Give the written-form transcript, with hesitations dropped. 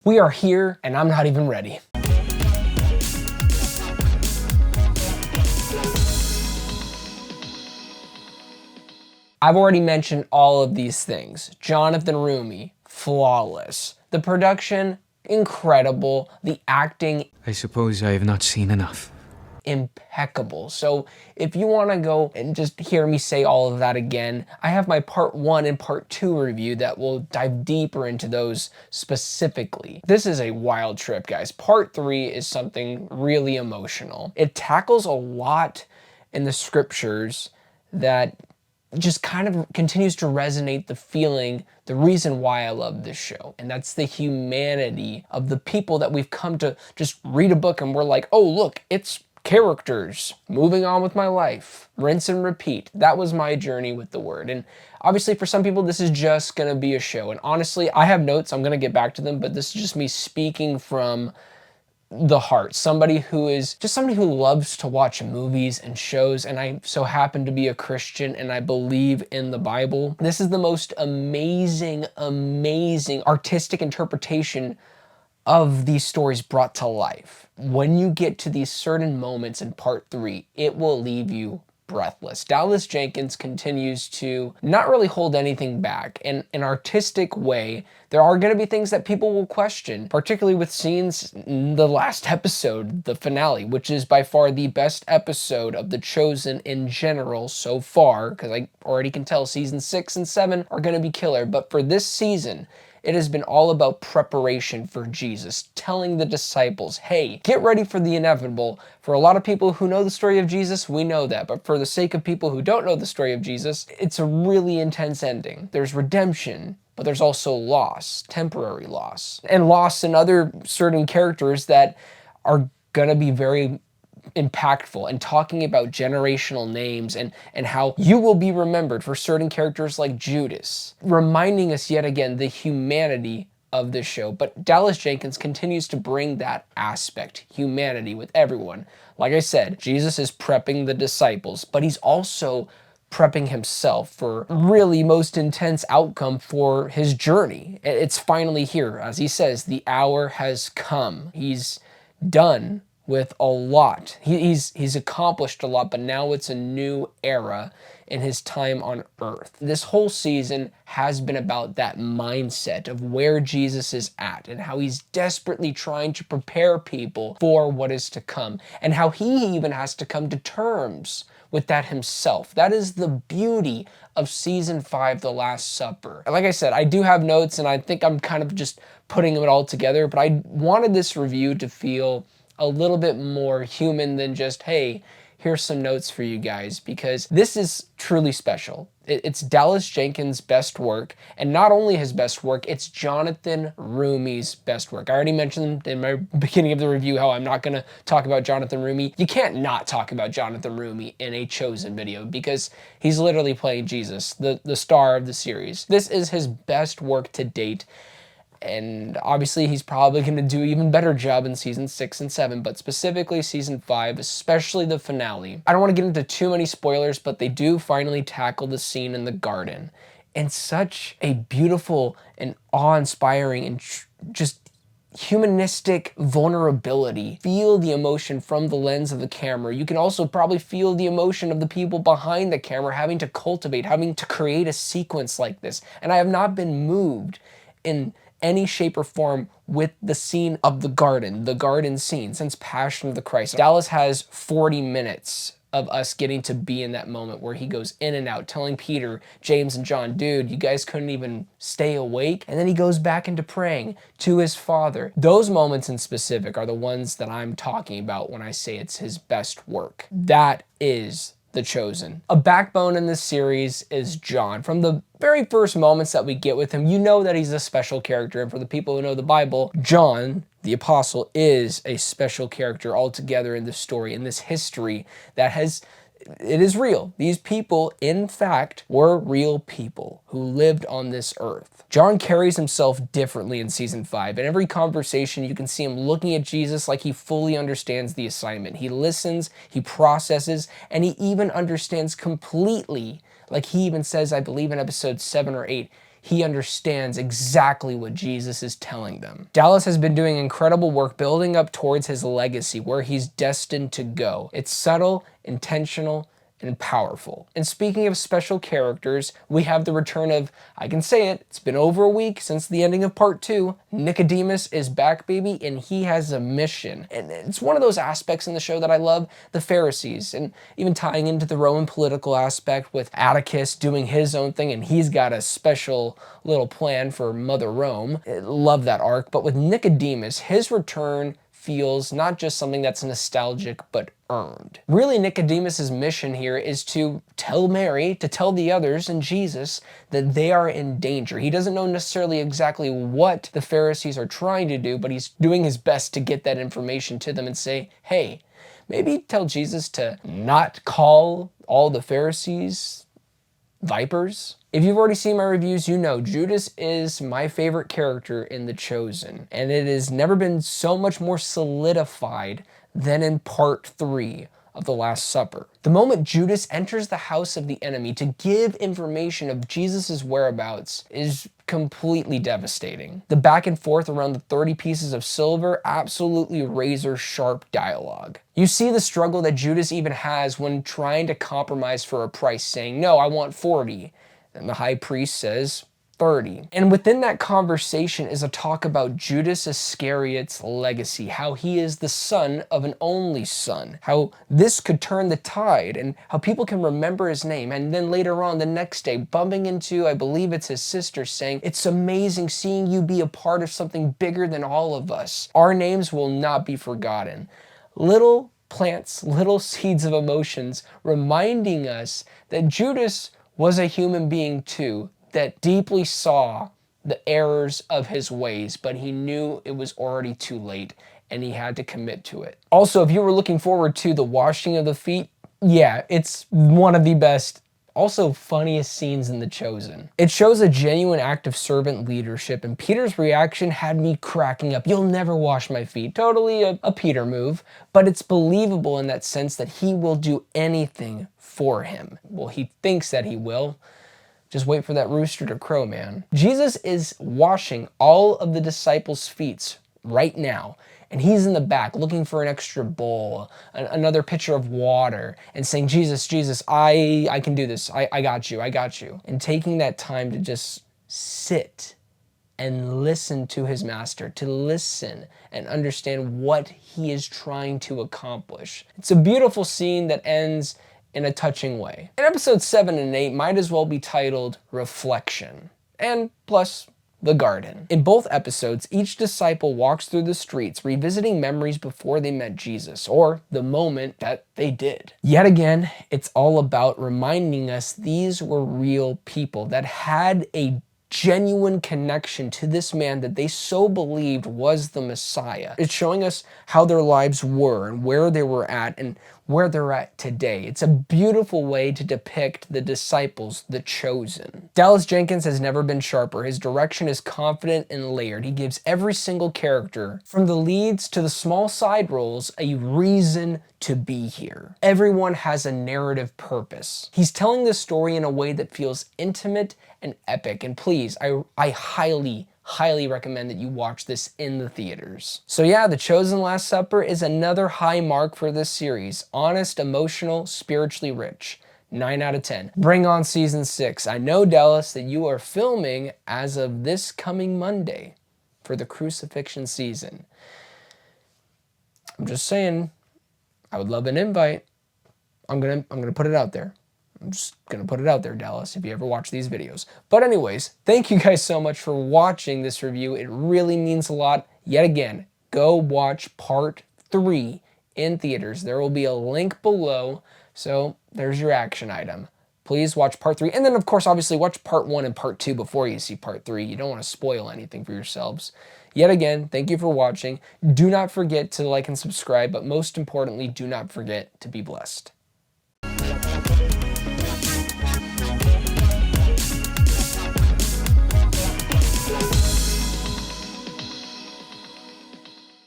We are here, and I'm not even ready. I've already mentioned all of these things. Jonathan Roumie, flawless. The production, incredible. The acting, I suppose I have not seen enough. impeccable. So if you want to go and just hear me say all of that again, I have my part 1 and part 2 review that will dive deeper into those specifically. This is a wild trip, guys. Part 3 is something really emotional. It tackles a lot in the scriptures that just kind of continues to resonate the feeling, the reason why I love this show. And that's the humanity of the people that we've come to just read a book and we're like, oh, look, it's characters, moving on with my life, rinse and repeat. That was my journey with the word. And obviously for some people, this is just gonna be a show. And honestly, I have notes, I'm gonna get back to them, but this is just me speaking from the heart. Somebody who loves to watch movies and shows, and I so happen to be a Christian and I believe in the Bible. This is the most amazing artistic interpretation of these stories brought to life. When you get to these certain moments in part 3, it will leave you breathless. Dallas Jenkins continues to not really hold anything back. In an artistic way, there are going to be things that people will question, particularly with scenes in the last episode, the finale, which is by far the best episode of The Chosen in general so far, because I already can tell season 6 and 7 are going to be killer. But for this season, it has been all about preparation for Jesus, telling the disciples, hey, get ready for the inevitable. For a lot of people who know the story of Jesus, we know that. But for the sake of people who don't know the story of Jesus, it's a really intense ending. There's redemption, but there's also loss, temporary loss, and loss in other certain characters that are gonna be very impactful, and talking about generational names and how you will be remembered for certain characters like Judas, reminding us yet again the humanity of this show. But Dallas Jenkins continues to bring that aspect, humanity, with everyone. Like I said, Jesus is prepping the disciples, but he's also prepping himself for really most intense outcome for his journey. It's finally here. As he says, the hour has come. He's done with a lot. He's accomplished a lot, but now it's a new era in his time on earth. This whole season has been about that mindset of where Jesus is at and how he's desperately trying to prepare people for what is to come, and how he even has to come to terms with that himself. That is the beauty of season 5, The Last Supper. Like I said, I do have notes and I think I'm kind of just putting it all together, but I wanted this review to feel a little bit more human than just, hey, here's some notes for you guys, because this is truly special. It's Dallas Jenkins' best work, and not only his best work, it's Jonathan Roumie's best work. I already mentioned in my beginning of the review how I'm not gonna talk about Jonathan Roumie. You can't not talk about Jonathan Roumie in a Chosen video, because he's literally playing Jesus, the star of the series. This is his best work to date. And obviously he's probably going to do an even better job in season 6 and 7, but specifically season 5, especially the finale. I don't want to get into too many spoilers, but they do finally tackle the scene in the garden in such a beautiful and awe-inspiring and just humanistic vulnerability. Feel the emotion from the lens of the camera. You can also probably feel the emotion of the people behind the camera having to cultivate, having to create a sequence like this. And I have not been moved in any shape or form with the scene of the garden scene, since Passion of the Christ. Dallas has 40 minutes of us getting to be in that moment where he goes in and out, telling Peter, James, and John, dude, you guys couldn't even stay awake. And then he goes back into praying to his Father. Those moments in specific are the ones that I'm talking about when I say it's his best work. That is The Chosen. A backbone in this series is John. From the very first moments that we get with him, you know that he's a special character. And for the people who know the Bible, John, the apostle, is a special character altogether in this story, in this history that it is real. These people, in fact, were real people who lived on this earth. John carries himself differently in season 5. In every conversation, you can see him looking at Jesus like he fully understands the assignment. He listens, he processes, and he even understands completely. Like he even says, I believe in episode 7 or 8, he understands exactly what Jesus is telling them. Dallas has been doing incredible work building up towards his legacy, where he's destined to go. It's subtle, intentional, and powerful. And speaking of special characters, we have the return of, I can say it, it's been over a week since the ending of part 2. Nicodemus is back, baby, and he has a mission. And it's one of those aspects in the show that I love, the Pharisees, and even tying into the Roman political aspect with Atticus doing his own thing, and he's got a special little plan for Mother Rome. I love that arc. But with Nicodemus, his return feels not just something that's nostalgic, but earned. Really, Nicodemus's mission here is to tell Mary, to tell the others and Jesus that they are in danger. He doesn't know necessarily exactly what the Pharisees are trying to do, but he's doing his best to get that information to them and say, hey, maybe tell Jesus to not call all the Pharisees vipers. If you've already seen my reviews, you know Judas is my favorite character in The Chosen, and it has never been so much more solidified than in part 3 of The Last Supper. The moment Judas enters the house of the enemy to give information of Jesus' whereabouts is completely devastating. The back and forth around the 30 pieces of silver, absolutely razor sharp dialogue. You see the struggle that Judas even has when trying to compromise for a price, saying, no, I want 40. And the high priest says 30. And within that conversation is a talk about Judas Iscariot's legacy, how he is the son of an only son, how this could turn the tide, and how people can remember his name. And then later on the next day, bumping into, I believe it's his sister, saying, it's amazing seeing you be a part of something bigger than all of us. Our names will not be forgotten. Little plants, little seeds of emotions, reminding us that Judas was a human being too, that deeply saw the errors of his ways, but he knew it was already too late and he had to commit to it. Also, if you were looking forward to the washing of the feet, yeah, it's one of the best, also funniest scenes in The Chosen. It shows a genuine act of servant leadership, and Peter's reaction had me cracking up. You'll never wash my feet. Totally a Peter move, but it's believable in that sense that he will do anything for him. Well, he thinks that he will. Just wait for that rooster to crow, man. Jesus is washing all of the disciples' feet right now, and he's in the back looking for an extra bowl, another pitcher of water, and saying, Jesus, Jesus, I can do this. I got you, I got you. And taking that time to just sit and listen to his master, to listen and understand what he is trying to accomplish. It's a beautiful scene that ends in a touching way. And episodes 7 and 8 might as well be titled Reflection, and plus the garden. In both episodes, each disciple walks through the streets revisiting memories before they met Jesus, or the moment that they did. Yet again, it's all about reminding us these were real people that had a genuine connection to this man that they so believed was the Messiah. It's showing us how their lives were and where they were at and where they're at today. It's a beautiful way to depict the disciples, the chosen. Dallas Jenkins has never been sharper. His direction is confident and layered. He gives every single character, from the leads to the small side roles, a reason to be here. Everyone has a narrative purpose. He's telling this story in a way that feels intimate and epic. And please, I highly recommend that you watch this in the theaters. So yeah, The Chosen Last Supper is another high mark for this series. Honest, emotional, spiritually rich. 9 out of 10. Bring on season 6. I know, Dallas, that you are filming as of this coming Monday for the crucifixion season. I'm just saying, I would love an invite. I'm gonna put it out there. I'm just gonna put it out there, Dallas, if you ever watch these videos. But anyways, thank you guys so much for watching this review. It really means a lot. Yet again, go watch part 3 in theaters. There will be a link below, so there's your action item. Please watch part 3, and then of course, obviously watch part 1 and part 2 before you see part 3. You don't want to spoil anything for yourselves. Yet again, thank you for watching. Do not forget to like and subscribe, but most importantly, do not forget to be blessed.